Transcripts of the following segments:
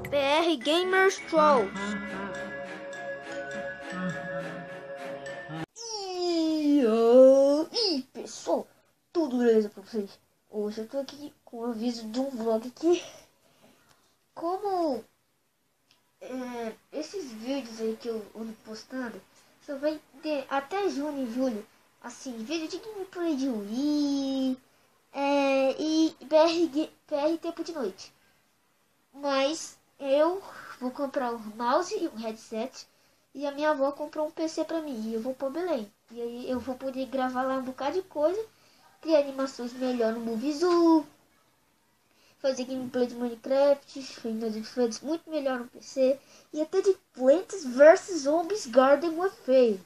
PR Gamers Troll. E pessoal, tudo beleza pra vocês? Hoje eu tô aqui com um aviso de um vlog que, como esses vídeos aí que eu ando postando, só vai ter até junho e julho, assim, vídeo de gameplay de Wii e PR tempo de noite. Mas eu vou comprar um mouse e um headset, e a minha avó comprou um PC pra mim, e eu vou pra Belém. E aí eu vou poder gravar lá um bocado de coisa, criar animações melhor no Movizu, fazer gameplay de Minecraft, Final Fantasy muito melhor no PC, e até de Plants vs Zombies Garden Warfare.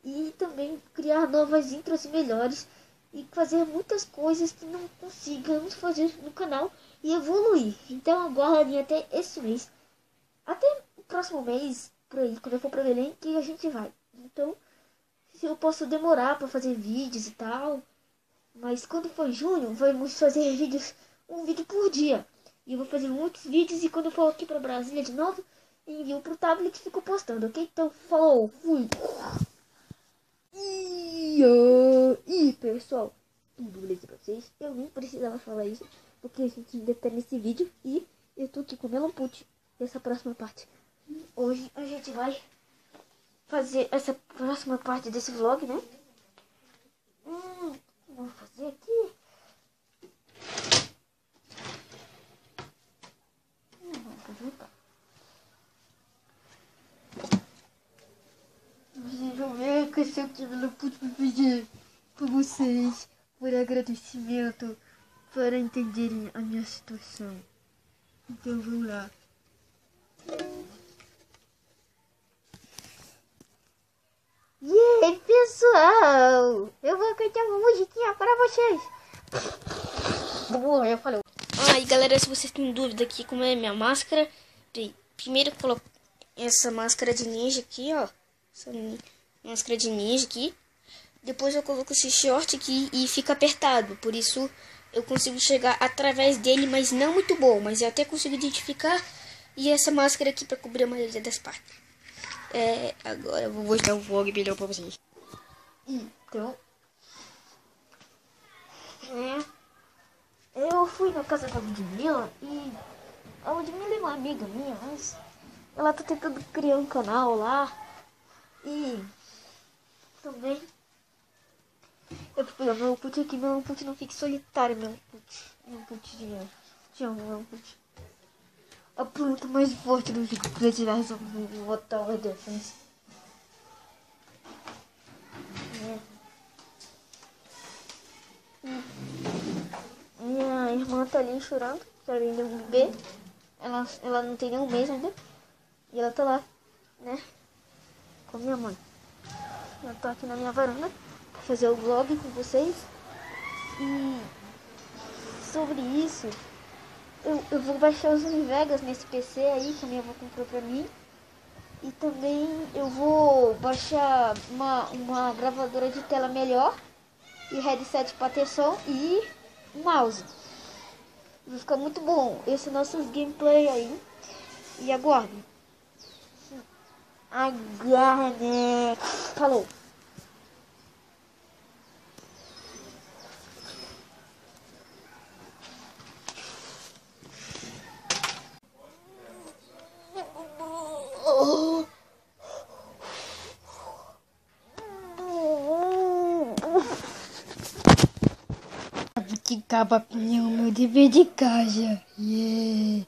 E também criar novas intros melhores e fazer muitas coisas que não consigamos fazer no canal e evoluir. Então aguardem até esse mês, até o próximo mês, por aí, quando eu for pra Belém, que a gente vai. Então eu posso demorar para fazer vídeos e tal, mas quando for junho, vamos fazer vídeos, um vídeo por dia. E eu vou fazer muitos vídeos, e quando eu for aqui para Brasília de novo, envio pro tablet e fico postando, ok? Então falou, fui! E pessoal, tudo beleza pra vocês? Eu nem precisava falar isso, porque a gente ainda tá nesse vídeo e eu tô aqui com o Melamput nessa próxima parte. Hoje a gente vai fazer essa próxima parte desse vlog, né? Vou fazer aqui. Vocês vão ver que esse aqui não pude pedir pra vocês por agradecimento, para entenderem a minha situação. Então vamos lá. E aí pessoal, eu vou cantar uma musiquinha para vocês. Eu falei. E galera, se vocês têm dúvida aqui como é minha máscara, primeiro eu coloco essa máscara de ninja aqui, ó. Essa máscara de ninja aqui. Depois eu coloco esse short aqui e fica apertado. Por isso eu consigo chegar através dele, mas não muito bom. Mas eu até consigo identificar. E essa máscara aqui para cobrir a maioria das partes. Agora eu vou mostrar um vlog melhor pra vocês. Então, eu fui na casa da Ludmilla e a Ludmilla é uma amiga minha, mas ela tá tentando criar um canal lá. E também eu fui pegar meu put aqui, meu put não fique solitário, meu put te amo, meu put. A planta mais forte do jogo para tirar essa Tower Defense. Minha irmã tá ali chorando, tá vindo um bebê. Ela não tem nenhum mês ainda. E ela tá lá, né? Com minha mãe. Eu tô aqui na minha varanda pra fazer o vlog com vocês. E sobre isso, eu vou baixar os Univegas nesse PC aí que a minha avó comprou pra mim. E também eu vou baixar uma gravadora de tela melhor, e headset para ter som e um mouse. Vai ficar muito bom esse nosso gameplay aí. E aguardem. Aguardem. Falou. Que acaba com o meu dever de casa. Yeah.